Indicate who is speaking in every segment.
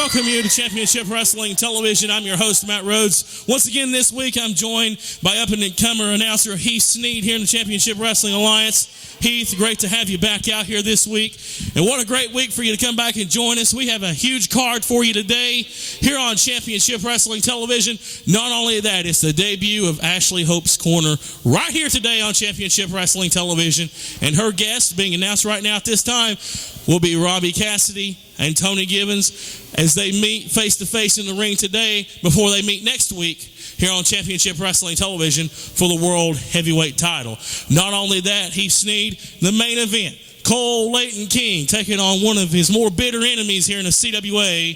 Speaker 1: welcome you to Championship Wrestling Television. I'm your host, Matt Rhodes. Once again this week, I'm joined by up-and-comer announcer Heath Sneed here in the Championship Wrestling Alliance. Heath, great to have you back out here this week. And what a great week for you to come back and join us. We have a huge card for you today here on Championship Wrestling Television. Not only that, it's the debut of Ashley Hope's Corner right here today on Championship Wrestling Television. And her guest being announced right now at this time will be Robbie Cassidy and Tony Gibbons as they meet face-to-face in the ring today before they meet next week here on Championship Wrestling Television for the World Heavyweight title. Not only that, Heath Sneed, the main event, Cole Leighton King taking on one of his more bitter enemies here in the CWA,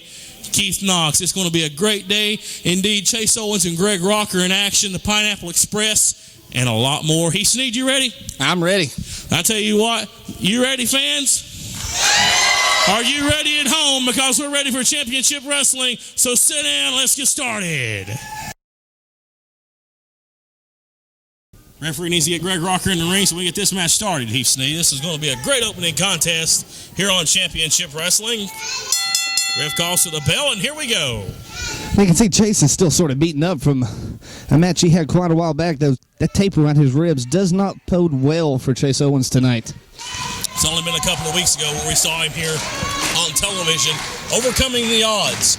Speaker 1: Keith Knox. It's going to be a great day. Indeed, Chase Owens and Greg Rocker in action, the Pineapple Express, and a lot more. Heath Sneed, you ready?
Speaker 2: I'm ready.
Speaker 1: I tell you what, you ready, fans? Are you ready at home? Because we're ready for Championship Wrestling. So sit down, let's get started. Referee needs to get Greg Rocker in the ring so we get this match started, Heath Sneed. This is going to be a great opening contest here on Championship Wrestling. Ref calls to the bell, and here we go.
Speaker 2: You can see Chase is still sort of beaten up from a match he had quite a while back. That tape around his ribs does not bode well for Chase Owens tonight.
Speaker 1: It's only been a couple of weeks ago where we saw him here on television, overcoming the odds,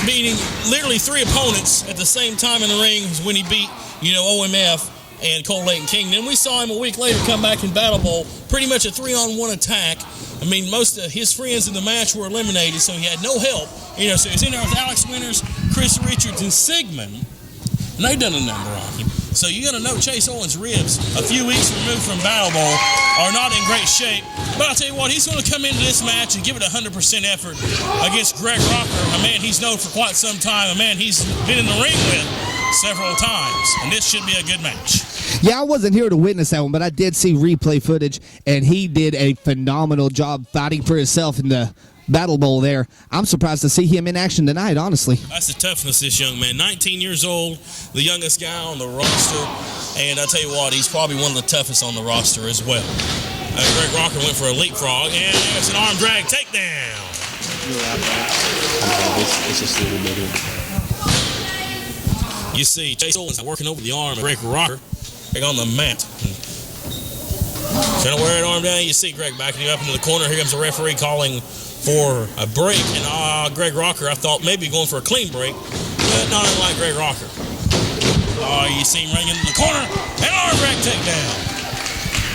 Speaker 1: beating literally 3 opponents at the same time in the ring when he beat, OMF and Cole Leighton King. Then we saw him a week later come back in Battle Bowl, pretty much a 3-on-1 attack. I mean, most of his friends in the match were eliminated, so he had no help. So he's in there with Alex Winters, Chris Richards, and Sigmund, and they've done a number on him. So you got to know Chase Owens' ribs, a few weeks removed from Battle Bowl, are not in great shape. But I'll tell you what, he's going to come into this match and give it 100% effort against Greg Rocker, a man he's known for quite some time, a man he's been in the ring with several times. And this should be a good match.
Speaker 2: Yeah, I wasn't here to witness that one, but I did see replay footage, and he did a phenomenal job fighting for himself in the Battle Bowl there. I'm surprised to see him in action tonight, honestly.
Speaker 1: That's the toughness of this young man. 19 years old, the youngest guy on the roster. And I tell you what, he's probably one of the toughest on the roster as well. Greg Rocker went for a leapfrog, and there's an arm drag takedown.
Speaker 3: It's just a little bit
Speaker 1: You see, Chase Owens working over the arm of Greg Rocker on the mat. Trying to wear an arm down. You see Greg backing him up into the corner. Here comes the referee calling for a break, and Greg Rocker, I thought maybe going for a clean break, but not unlike Greg Rocker. You see him running into the corner, and arm drag takedown.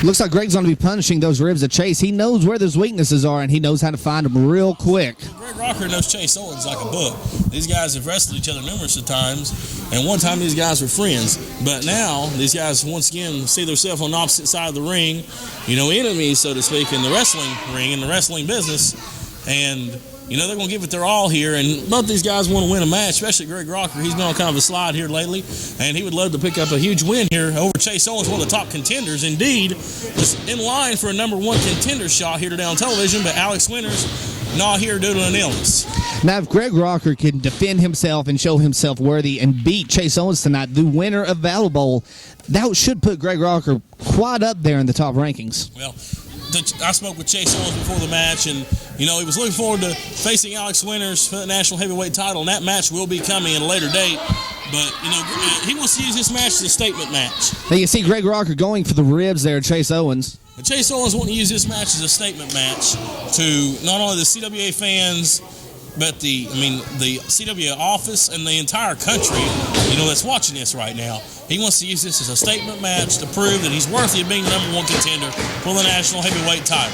Speaker 2: Looks like Greg's going to be punishing those ribs of Chase. He knows where those weaknesses are, and he knows how to find them real quick.
Speaker 1: Greg Rocker knows Chase Owens like a book. These guys have wrestled each other numerous of times, and one time these guys were friends. But now these guys once again see themselves on the opposite side of the ring, enemies, so to speak, in the wrestling ring, in the wrestling business. And they're going to give it their all here, and both these guys want to win a match, especially Greg Rocker. He's been on kind of a slide here lately, and he would love to pick up a huge win here over Chase Owens, one of the top contenders. Indeed, just in line for a #1 contender shot here today on television, but Alex Winters not here due to an illness.
Speaker 2: Now, if Greg Rocker can defend himself and show himself worthy and beat Chase Owens tonight, the winner of Battle Bowl, that should put Greg Rocker quite up there in the top rankings.
Speaker 1: Well, I spoke with Chase Owens before the match, and he was looking forward to facing Alex Winters for the national heavyweight title, and that match will be coming at a later date. But he wants to use this match as a statement match.
Speaker 2: Now you see Greg Rocker going for the ribs there, Chase Owens.
Speaker 1: But Chase Owens wanting to use this match as a statement match to not only the CWA fans, but the CWA office and the entire country, that's watching this right now. He wants to use this as a statement match to prove that he's worthy of being the #1 contender for the national heavyweight title.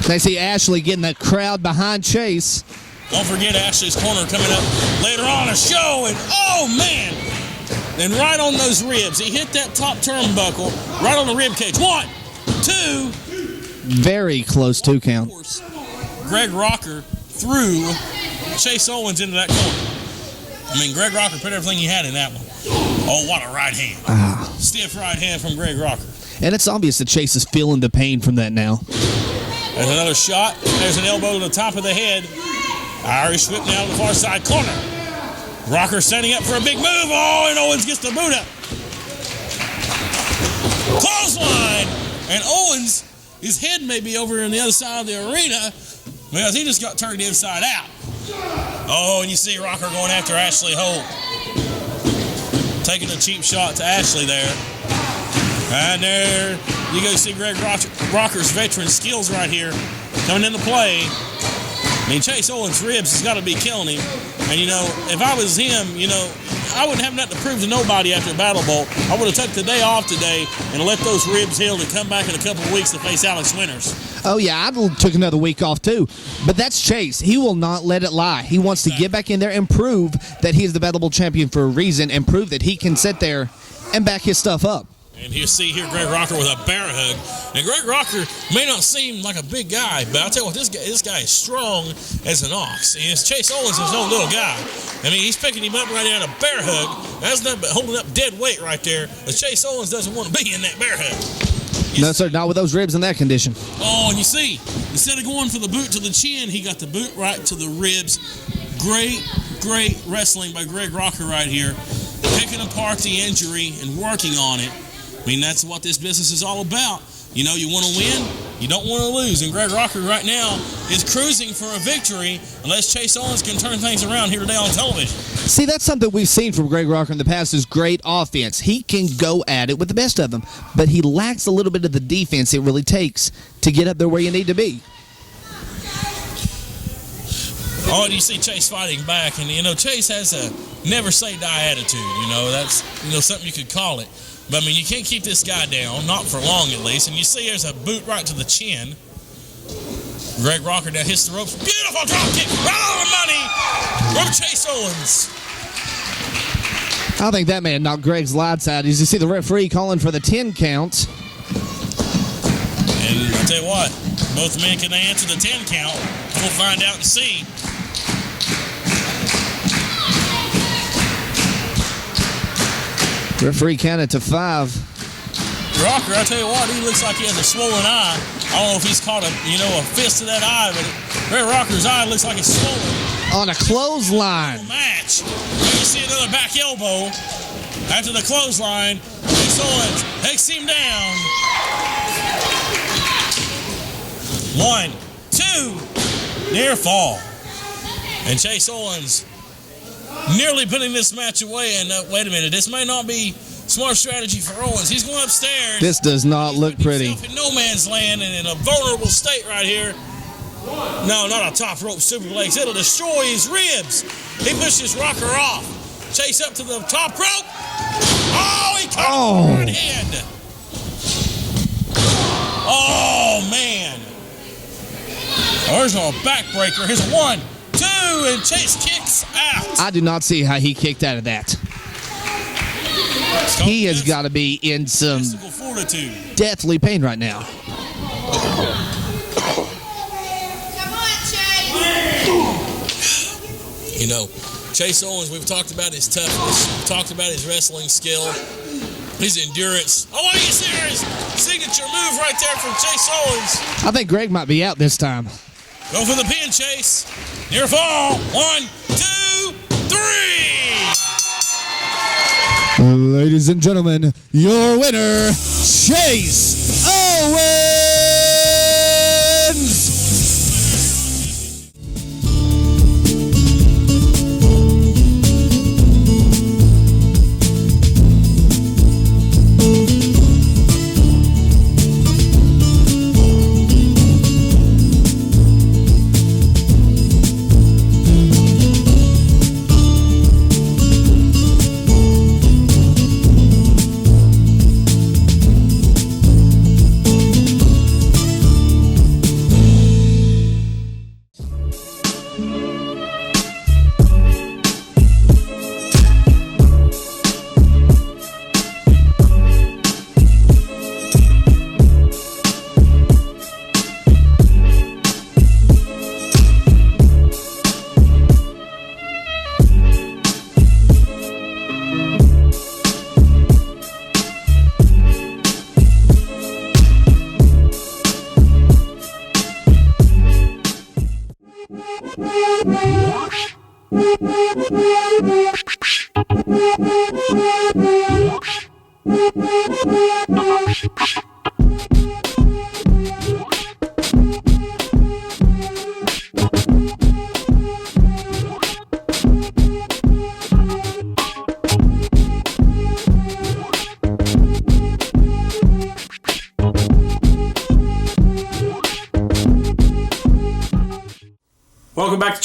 Speaker 2: They see Ashley getting that crowd behind Chase.
Speaker 1: Don't forget Ashley's Corner coming up later on a show, and oh man! And right on those ribs, he hit that top turnbuckle right on the rib cage. 1, 2.
Speaker 2: Very close 2 count.
Speaker 1: Greg Rocker threw Chase Owens into that corner. Greg Rocker put everything he had in that one. Oh, what a right hand. Stiff right hand from Greg Rocker.
Speaker 2: And it's obvious that Chase is feeling the pain from that now.
Speaker 1: There's another shot. There's an elbow to the top of the head. Irish whip now to the far side corner. Rocker setting up for a big move. Oh, and Owens gets the boot up. Clothesline. And Owens, his head may be over on the other side of the arena because he just got turned inside out. Oh, and you see Rocker going after Ashley Holt. Taking a cheap shot to Ashley there. And there you go see Greg Rocker's veteran skills right here coming into play. I mean, Chase Owens' ribs has got to be killing him. And, you know, if I was him, you know, I wouldn't have nothing to prove to nobody after a battle bolt. I would have took the day off today and let those ribs heal to come back in a couple of weeks to face Alex Winters.
Speaker 2: Oh, yeah, I'd took another week off, too. But that's Chase. He will not let it lie. He wants to get back in there and prove that he is the battle bolt champion for a reason and prove that he can sit there and back his stuff up.
Speaker 1: And you see here Greg Rocker with a bear hug. And Greg Rocker may not seem like a big guy, but I'll tell you what, this guy is strong as an ox. And Chase Owens is no little guy. I mean, he's picking him up right now in a bear hug. That's nothing but holding up dead weight right there. But Chase Owens doesn't want to be in that bear hug.
Speaker 2: No, sir, not with those ribs in that condition.
Speaker 1: Oh, and you see, instead of going for the boot to the chin, he got the boot right to the ribs. Great wrestling by Greg Rocker right here. Picking apart the injury and working on it. I mean, that's what this business is all about. You know, you want to win, you don't want to lose. And Greg Rocker right now is cruising for a victory unless Chase Owens can turn things around here today on television.
Speaker 2: See, that's something we've seen from Greg Rocker in the past is great offense. He can go at it with the best of them, but he lacks a little bit of the defense it really takes to get up there where you need to be.
Speaker 1: Oh, and you see Chase fighting back. And, you know, Chase has a never say die attitude. You know, that's, you know, something you could call it. But, I mean, you can't keep this guy down, not for long at least. And you see there's a boot right to the chin. Greg Rocker now hits the ropes. Beautiful drop kick. Right on the money from Chase Owens.
Speaker 2: I think that man knocked Greg's lights out. As you see the referee calling for the 10 count.
Speaker 1: And I'll tell you what, both men can answer the 10 count. We'll find out and see.
Speaker 2: Referee counted to 5.
Speaker 1: Rocker, I tell you what, he looks like he has a swollen eye. I don't know if he's caught a fist to that eye, but Greg Rocker's eye looks like it's swollen.
Speaker 2: On a clothesline.
Speaker 1: Match. You see another back elbow after the clothesline. Chase Owens takes him down. 1, 2, near fall. And Chase Owens nearly putting this match away. And wait a minute, this may not be smart strategy for Owens. He's going upstairs.
Speaker 2: This does not look pretty.
Speaker 1: In no man's land and in a vulnerable state right here. No, not a top rope superplex. It'll destroy his ribs. He pushes Rocker off. Chase up to the top rope. Oh, he caught him right hand. Oh, man. There's no backbreaker. Here's a 1, 2, and Chase kicks out.
Speaker 2: I do not see how he kicked out of that. He has got to be in some deathly pain right now.
Speaker 3: Come on, Chase.
Speaker 1: You know, Chase Owens, we've talked about his toughness. We've talked about his wrestling skill, his endurance. Oh, are you serious? Signature move right there from Chase Owens.
Speaker 2: I think Greg might be out this time.
Speaker 1: Go for the pin, Chase. Near fall. 1, 2, 3.
Speaker 2: Ladies and gentlemen, your winner, Chase Owens!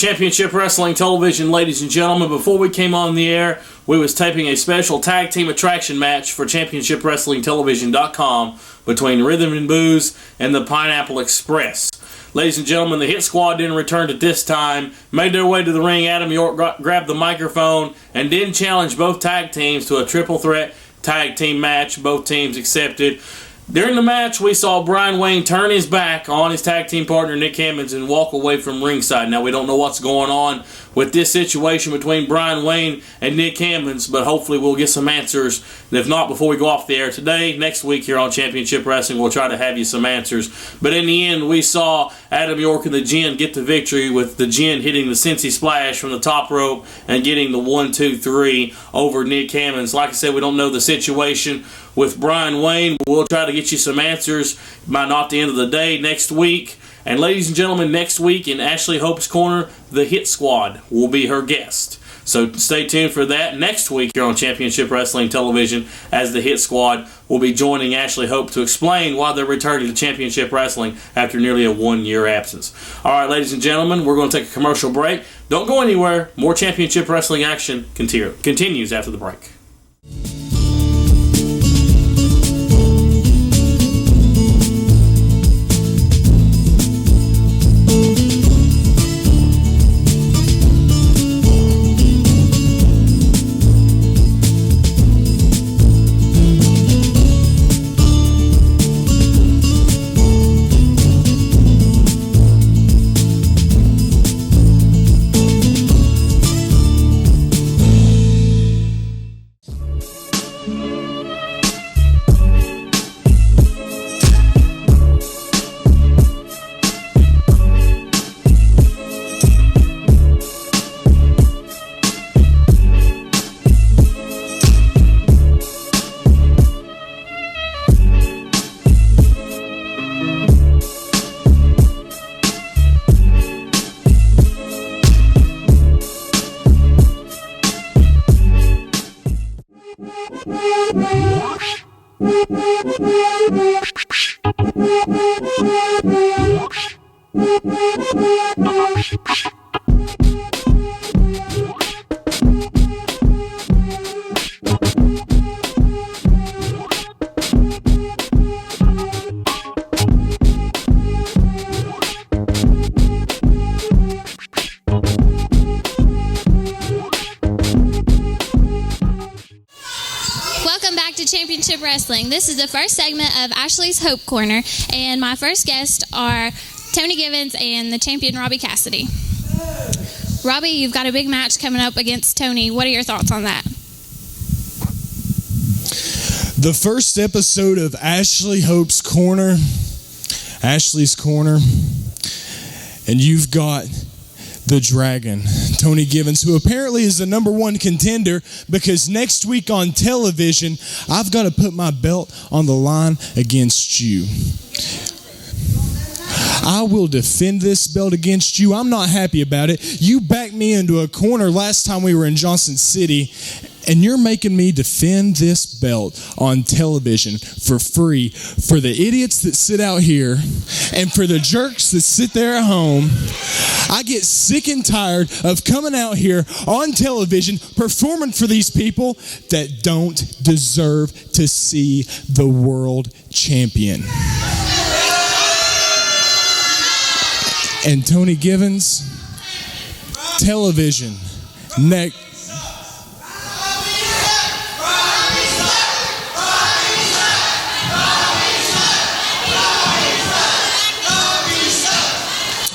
Speaker 1: Championship Wrestling Television, ladies and gentlemen. Before we came on the air, we was taping a special tag team attraction match for Championship Wrestling Television.com between Rhythm and Booze and the Pineapple Express. Ladies and gentlemen, the Hit Squad didn't return at this time, made their way to the ring. Adam York grabbed the microphone and did challenge both tag teams to a triple threat tag team match. Both teams accepted. During the match, we saw Brian Wayne turn his back on his tag team partner, Nick Owens, and walk away from ringside. Now, we don't know what's going on with this situation between Brian Wayne and Nick Owens, but hopefully we'll get some answers. And if not, before we go off the air today, next week here on Championship Wrestling, we'll try to have you some answers. But in the end, we saw Adam York and the Gin get the victory, with the Gin hitting the Cincy Splash from the top rope and getting the 1-2-3 over Nick Owens. Like I said, we don't know the situation with Brian Wayne. We'll try to get you some answers by not the end of the day next week. And ladies and gentlemen, next week in Ashley Hope's Corner, the Hit Squad will be her guest. So stay tuned for that next week here on Championship Wrestling Television, as the Hit Squad will be joining Ashley Hope to explain why they're returning to Championship Wrestling after nearly a 1-year absence. All right, ladies and gentlemen, we're going to take a commercial break. Don't go anywhere. More Championship Wrestling action continues after the break.
Speaker 4: Championship Wrestling. This is the first segment of Ashley's Hope Corner, and my first guests are Tony Givens and the champion Robbie Cassidy. Robbie, you've got a big match coming up against Tony. What are your thoughts on that?
Speaker 5: The first episode of Ashley Hope's Corner, Ashley's Corner, and you've got the Dragon, Tony Givens, who apparently is the #1 contender, because next week on television, I've got to put my belt on the line against you. I will defend this belt against you. I'm not happy about it. You backed me into a corner last time we were in Johnson City, and you're making me defend this belt on television for free for the idiots that sit out here and for the jerks that sit there at home. I get sick and tired of coming out here on television performing for these people that don't deserve to see the world champion. And Tony Givens, television, next.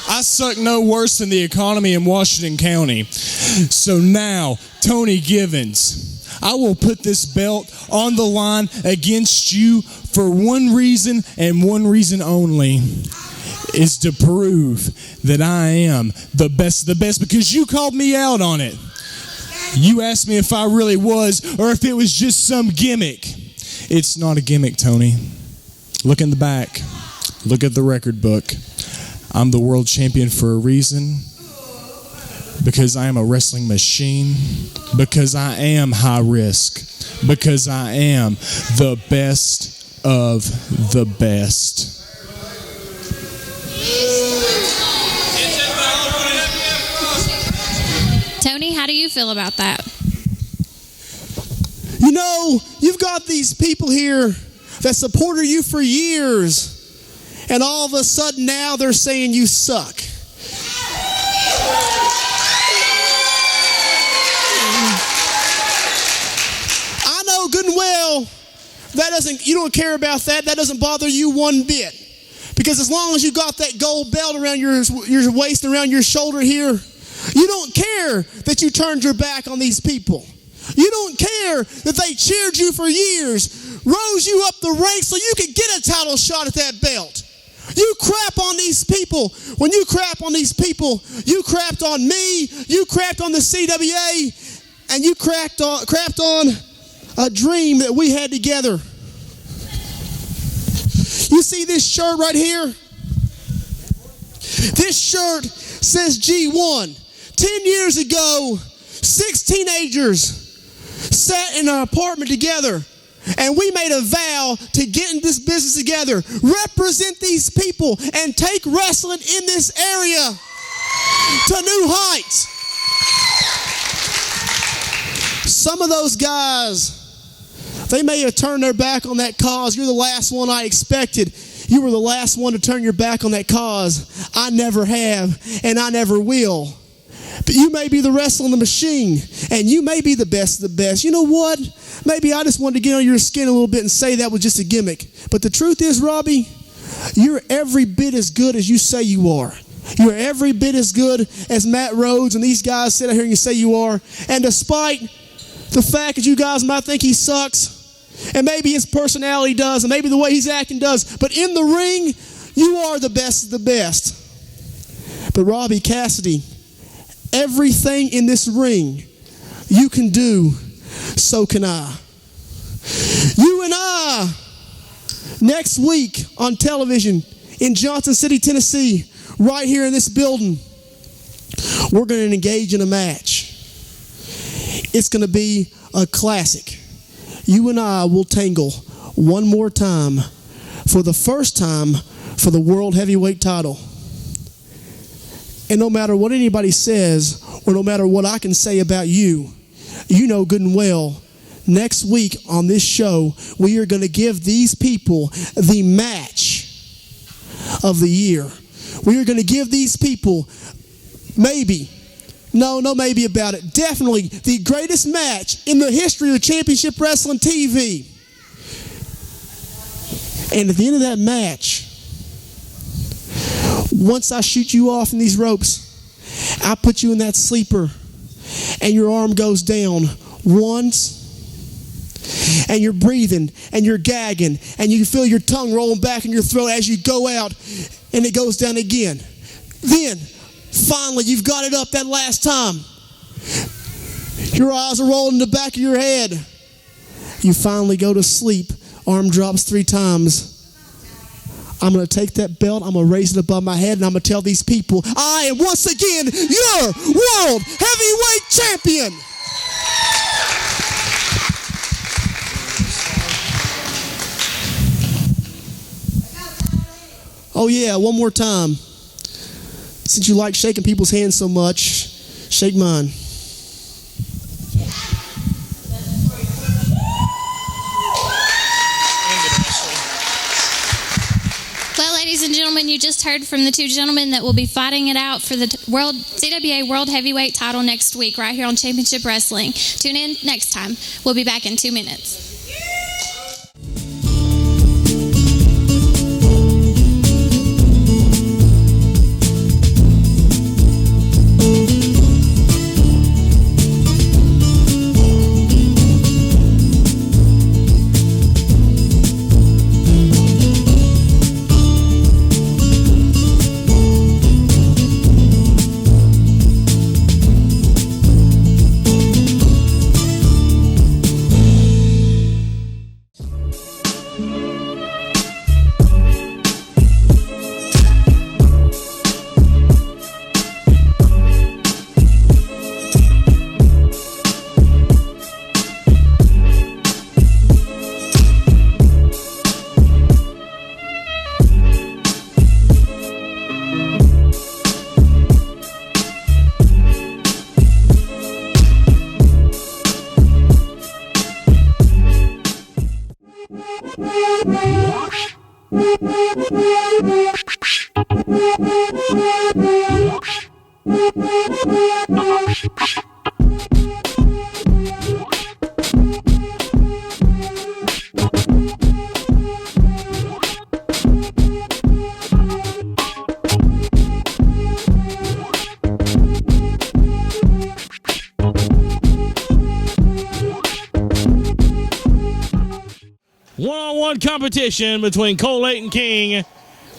Speaker 5: I suck no worse than the economy in Washington County. So now, Tony Givens, I will put this belt on the line against you for one reason and one reason only, is to prove that I am the best of the best, because you called me out on it. You asked me if I really was, or if it was just some gimmick. It's not a gimmick, Tony. Look in the back. Look at the record book. I'm the world champion for a reason, because I am a wrestling machine, because I am high risk, because I am the best of the best.
Speaker 4: how do you feel about that?
Speaker 6: You know, you've got these people here that supported you for years, and all of a sudden now they're saying you suck. I know good and well you don't care about that. That doesn't bother you one bit. Because as long as you got that gold belt around your waist and around your shoulder here, you don't care that you turned your back on these people. You don't care that they cheered you for years, rose you up the ranks so you could get a title shot at that belt. You crap on these people. When you crap on these people, you crapped on me, you crapped on the CWA, and you crapped on a dream that we had together. You see this shirt right here? This shirt says G1. 10 years ago, 6 teenagers sat in an apartment together, and we made a vow to get in this business together, represent these people, and take wrestling in this area to new heights. Some of those guys, they may have turned their back on that cause. You're the last one I expected. You were the last one to turn your back on that cause. I never have, and I never will. But you may be the wrestling machine, and you may be the best of the best. You know what? Maybe I just wanted to get on your skin a little bit and say that was just a gimmick. But the truth is, Robbie, you're every bit as good as you say you are. You're every bit as good as Matt Rhodes and these guys sit out here and you say you are. And despite the fact that you guys might think he sucks, and maybe his personality does, and maybe the way he's acting does, but in the ring, you are the best of the best. But Robbie Cassidy, everything in this ring you can do, so can I. You and I, next week on television in Johnson City, Tennessee, right here in this building, we're going to engage in a match. It's going to be a classic. You and I will tangle one more time for the first time for the World Heavyweight title. And no matter what anybody says, or no matter what I can say about you, you know good and well, next week on this show, we are going to give these people the match of the year. We are going to give these people maybe about it, definitely the greatest match in the history of Championship Wrestling TV. And at the end of that match, once I shoot you off in these ropes, I put you in that sleeper, and your arm goes down once, and you're breathing, and you're gagging, and you feel your tongue rolling back in your throat as you go out, and it goes down again. Then, finally, you've got it up that last time. Your eyes are rolling in the back of your head. You finally go to sleep. Arm drops 3 times. I'm going to take that belt, I'm going to raise it above my head, and I'm going to tell these people, I am once again your World Heavyweight Champion. Oh yeah, one more time. Since you like shaking people's hands so much, shake mine.
Speaker 4: Well, ladies and gentlemen, you just heard from the 2 gentlemen that will be fighting it out for the CWA World Heavyweight title next week right here on Championship Wrestling. Tune in next time. We'll be back in 2 minutes.
Speaker 1: one-on-one competition between Cole Layton King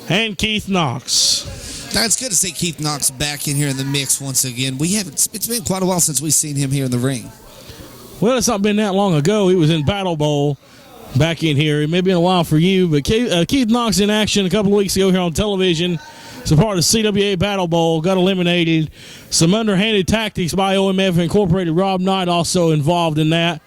Speaker 1: and Keith Knox.
Speaker 2: Now, it's good to see Keith Knox back in here in the mix once again. It's been quite a while since we've seen him here in the ring.
Speaker 1: Well, it's not been that long ago. He was in Battle Bowl back in here. It may have been a while for you, but Keith Knox in action a couple of weeks ago here on television. It's a part of CWA Battle Bowl, got eliminated. Some underhanded tactics by OMF Incorporated. Rob Knight also involved in that.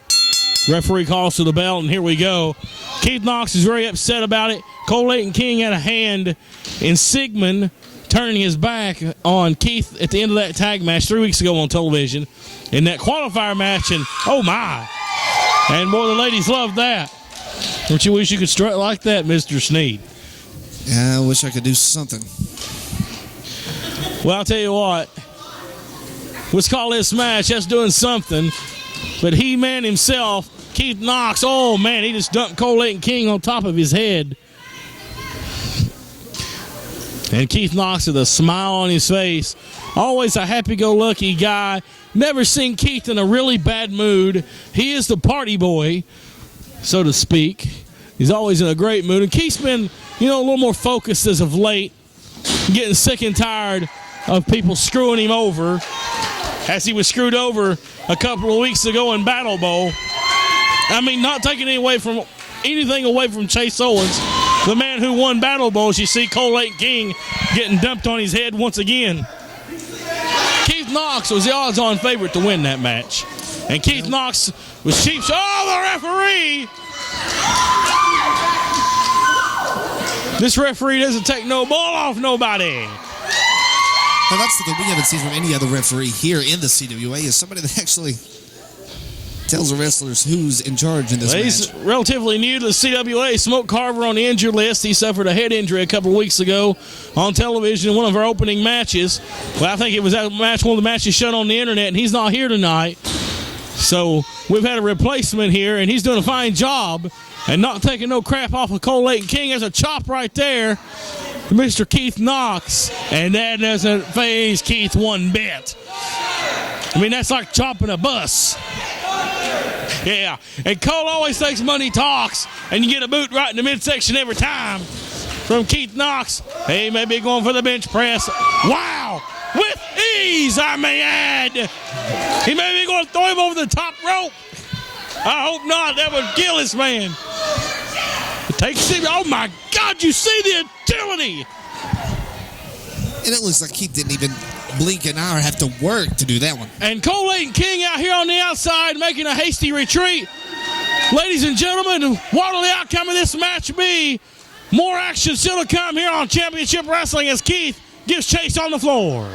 Speaker 1: Referee calls to the bell, and here we go. Keith Knox is very upset about it. Cole Layton King had a hand in Sigmund turning his back on Keith at the end of that tag match 3 weeks ago on television in that qualifier match, and oh my. And boy, the ladies loved that. Don't you wish you could strut like that, Mr. Sneed?
Speaker 2: Yeah, I wish I could do something.
Speaker 1: Well, I'll tell you what. Let's call this match. That's doing something. But He-Man himself, Keith Knox, oh, man, he just dumped Cole Layton King on top of his head. And Keith Knox with a smile on his face. Always a happy-go-lucky guy. Never seen Keith in a really bad mood. He is the party boy, so to speak. He's always in a great mood. And Keith's been, a little more focused as of late. Getting sick and tired of people screwing him over, as he was screwed over a couple of weeks ago in Battle Bowl. I mean, not taking anything away from Chase Owens, the man who won Battle Bowls. You see Cole Layton King getting dumped on his head once again. Keith Knox was the odds-on favorite to win that match. And Keith Knox was cheap. Oh, the referee! This referee doesn't take no ball off nobody.
Speaker 2: Now, that's something we haven't seen from any other referee here in the CWA, is somebody that actually tells the wrestlers who's in charge in this match.
Speaker 1: He's relatively new to the CWA. Smoke Carver on the injured list. He suffered a head injury a couple of weeks ago on television in one of our opening matches. Well, I think it was that match, one of the matches shown on the internet, and he's not here tonight. So we've had a replacement here, and he's doing a fine job and not taking no crap off of Cole Layton King. There's a chop right there, Mr. Keith Knox, and that doesn't faze Keith one bit. I mean, that's like chopping a bus. Yeah, and Cole always thinks money talks, and you get a boot right in the midsection every time from Keith Knox. He may be going for the bench press. Wow! With ease, I may add. He may be going to throw him over the top rope. I hope not. That would kill this man. Oh, my God, you see the agility.
Speaker 2: And it looks like Keith didn't even blink an eye or have to work to do that one.
Speaker 1: And Cole Layton King out here on the outside making a hasty retreat. Ladies and gentlemen, what will the outcome of this match be? More action still to come here on Championship Wrestling as Keith gives chase on the floor.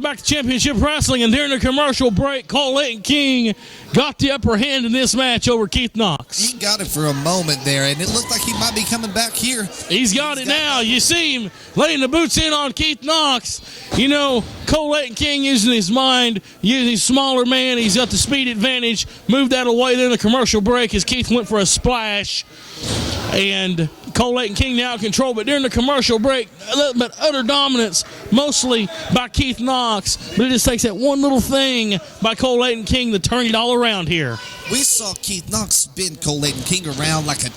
Speaker 1: back to Championship Wrestling, and during the commercial break, Cole Layton King got the upper hand in this match over Keith Knox.
Speaker 7: He got it for a moment there, and it looked like he might be coming back here.
Speaker 1: He's got it now. You see him laying the boots in on Keith Knox. You know, Cole Layton King using his mind, using his smaller man. He's got the speed advantage. Moved that away there in the commercial break as Keith went for a splash. And Cole Layton King now in control, but during the commercial break, but utter dominance, mostly by Keith Knox. But it just takes that one little thing by Cole Layton King to turn it all around here.
Speaker 7: We saw Keith Knox spin Cole Layton King around like a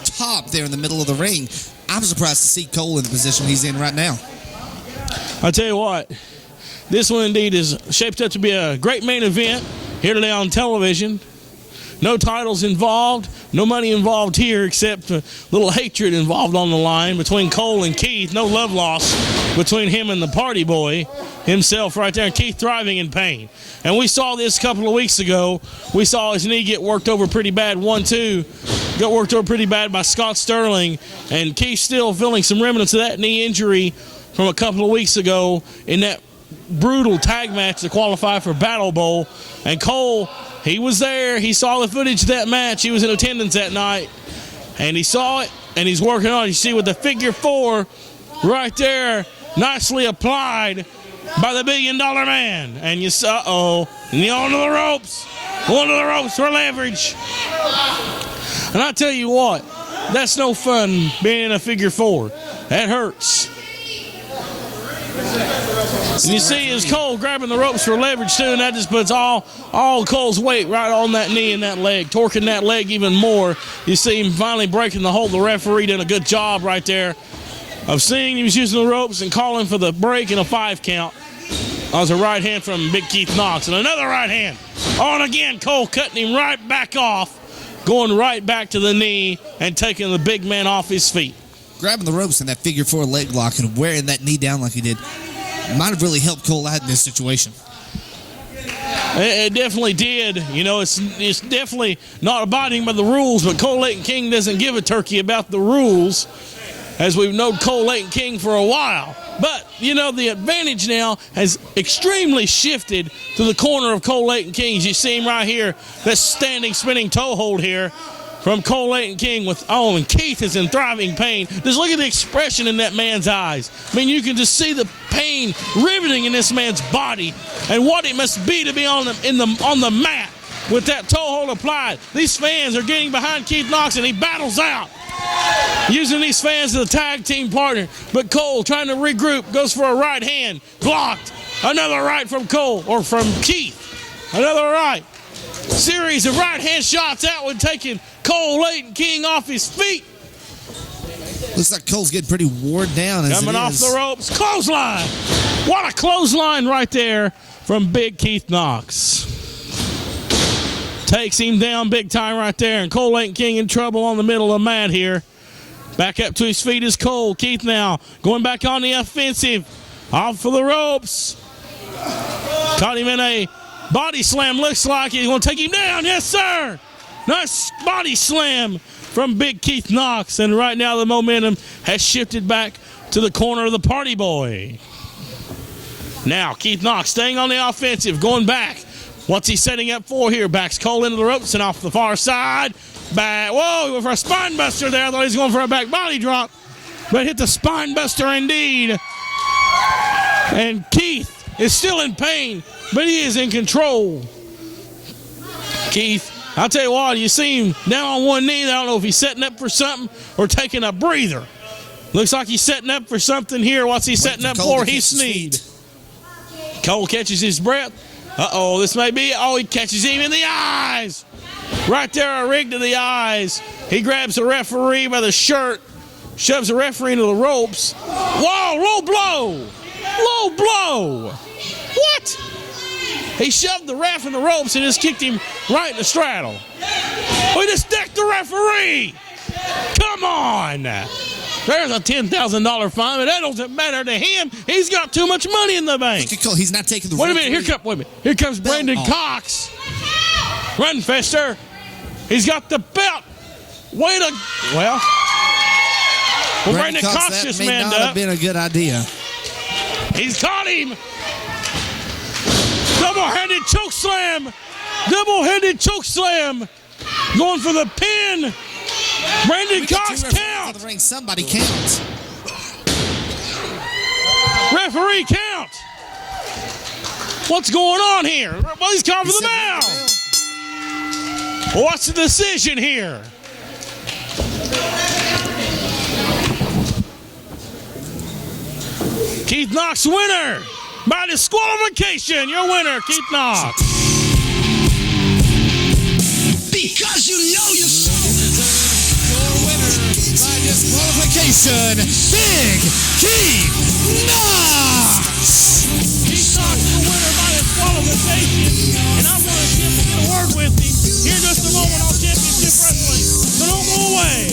Speaker 7: top there in the middle of the ring. I'm surprised to see Cole in the position he's in right now.
Speaker 1: I tell you what, this one indeed is shaped up to be a great main event here today on television. No titles involved, no money involved here except a little hatred involved on the line between Cole and Keith. No love lost between him and the party boy himself right there. Keith thriving in pain. And we saw this a couple of weeks ago. We saw his knee get worked over pretty bad. 1-2. Got worked over pretty bad by Scott Sterling. And Keith still feeling some remnants of that knee injury from a couple of weeks ago in that brutal tag match to qualify for Battle Bowl. And Cole, he was there. He saw the footage of that match. He was in attendance that night. And he saw it, and he's working on it. You see with the figure 4 right there, nicely applied by the $1 billion man. And you saw, and the onto the ropes. Onto the ropes for leverage. And I tell you what, that's no fun being in a figure 4. That hurts. And you see his Cole grabbing the ropes for leverage too, and that just puts all Cole's weight right on that knee and that leg, torquing that leg even more. You see him finally breaking the hold. The referee did a good job right there of seeing he was using the ropes and calling for the break and a 5 count. That was a right hand from Big Keith Knox, and another right hand. On again, Cole cutting him right back off, going right back to the knee and taking the big man off his feet.
Speaker 7: Grabbing the ropes in that figure 4 leg lock and wearing that knee down like he did might have really helped Cole out in this situation.
Speaker 1: It definitely did. You know, it's definitely not abiding by the rules, but Cole Layton King doesn't give a turkey about the rules, as we've known Cole Layton King for a while. But, you know, the advantage now has extremely shifted to the corner of Cole Layton King. As you see him right here, that standing, spinning toe hold here from Cole Layton King and Keith is in thriving pain. Just look at the expression in that man's eyes. I mean, you can just see the pain riveting in this man's body and what it must be to be on the mat with that toe hold applied. These fans are getting behind Keith Knox, and he battles out, using these fans as a tag team partner. But Cole, trying to regroup, goes for a right hand, blocked. Another right from Cole, or from Keith. Another right. Series of right hand shots out with taking Cole Layton King off his feet.
Speaker 7: Looks like Cole's getting pretty worn down.
Speaker 1: Coming off the ropes. Clothesline. What a clothesline right there from Big Keith Knox. Takes him down big time right there. And Cole Layton King in trouble on the middle of the mat here. Back up to his feet is Cole. Keith now going back on the offensive. Off for the ropes. Caught him in a body slam. Looks like he's going to take him down. Yes, sir. Nice body slam from Big Keith Knox. And right now the momentum has shifted back to the corner of the party boy. Now Keith Knox staying on the offensive, going back. What's he setting up for here? Backs Cole into the ropes and off the far side. Back. Whoa, he went for a spine buster there. I thought he was going for a back body drop. But hit the spine buster indeed. And Keith is still in pain, but he is in control. Keith, I'll tell you what, you see him down on one knee. I don't know if he's setting up for something or taking a breather. Looks like he's setting up for something here. What's he setting up for? He sneezed. Cole catches his breath. Uh-oh, this may be it. Oh, he catches him in the eyes. Right there, a rig to the eyes. He grabs the referee by the shirt, shoves the referee into the ropes. Whoa, low blow. Low blow. What? He shoved the ref in the ropes and just kicked him right in the straddle. We just decked the referee. Come on. There's a $10,000 fine, but that doesn't matter to him. He's got too much money in the bank.
Speaker 7: He's not taking the
Speaker 1: Wait a minute. Here comes Brandon Cox. Run, Fester. He's got the belt. Well, Brandon Cox just manned up.
Speaker 7: That may not have been a good idea.
Speaker 1: He's caught him. Double-handed choke slam. Double-handed choke slam. Going for the pin. Brandon Cox count.
Speaker 7: The ring. Somebody count.
Speaker 1: Referee count. What's going on here? Well, he's calling for the bell. What's the decision here? Keith Knox winner by disqualification. Your winner, Keith Knox.
Speaker 7: Because you know yourself. Your winner by disqualification, Big Keith Knox.
Speaker 1: Keith Knox, the winner by disqualification. And I'm going to get a word with him here in just a moment on Championship Wrestling. So don't go away.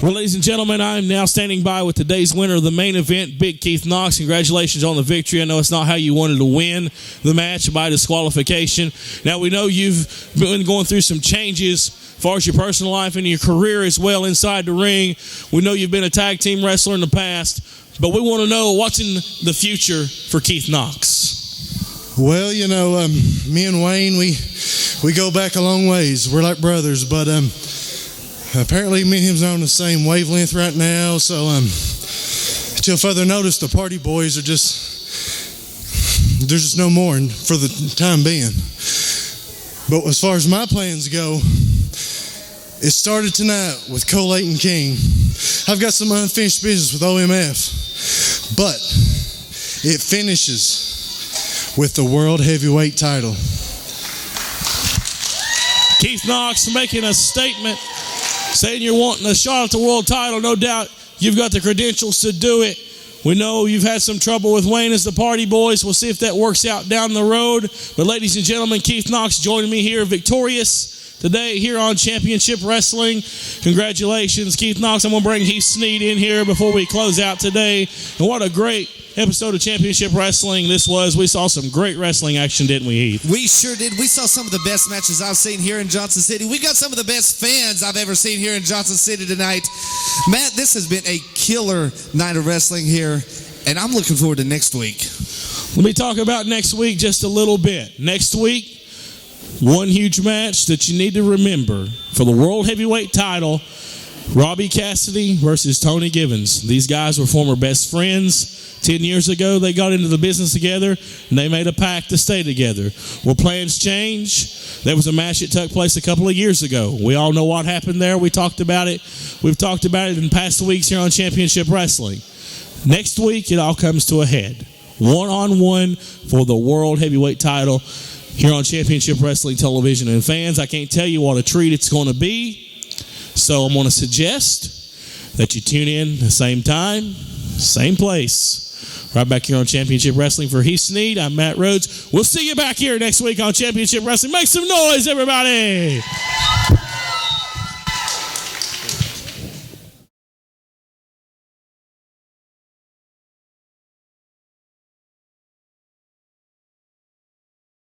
Speaker 1: Well, ladies and gentlemen, I'm now standing by with today's winner of the main event, Big Keith Knox. Congratulations on the victory. I know it's not how you wanted to win the match by disqualification. Now, we know you've been going through some changes as far as your personal life and your career as well inside the ring. We know you've been a tag team wrestler in the past, but we want to know what's in the future for Keith Knox.
Speaker 8: Well, you know, me and Wayne, we go back a long ways. We're like brothers, but apparently me and him's on the same wavelength right now. So until further notice, the party boys are there's just no more for the time being. But as far as my plans go, it started tonight with Cole-Layton King. I've got some unfinished business with OMF, but it finishes with the World Heavyweight title.
Speaker 1: Keith Knox making a statement, saying you're wanting a shot at the world title. No doubt you've got the credentials to do it. We know you've had some trouble with Wayne as the party boys. We'll see if that works out down the road. But ladies and gentlemen, Keith Knox joining me here victorious today here on Championship Wrestling. Congratulations, Keith Knox. I'm going to bring Heath Snead in here before we close out today. And what a great episode of Championship Wrestling this was. We saw some great wrestling action, didn't we, Heath?
Speaker 7: We sure did. We saw some of the best matches I've seen here in Johnson City. We got some of the best fans I've ever seen here in Johnson City tonight. Matt, this has been a killer night of wrestling here, and I'm looking forward to next week.
Speaker 1: Let me talk about next week just a little bit. Next week, one huge match that you need to remember for the World Heavyweight title, Robbie Cassidy versus Tony Givens. These guys were former best friends. 10 years ago, they got into the business together, and they made a pact to stay together. Well, plans change. There was a match that took place a couple of years ago. We all know what happened there. We talked about it. We've talked about it in past weeks here on Championship Wrestling. Next week, it all comes to a head. One-on-one for the World Heavyweight title here on Championship Wrestling Television. And fans, I can't tell you what a treat it's going to be. So I'm going to suggest that you tune in the same time, same place. Right back here on Championship Wrestling for Heath Snead. I'm Matt Rhodes. We'll see you back here next week on Championship Wrestling. Make some noise, everybody.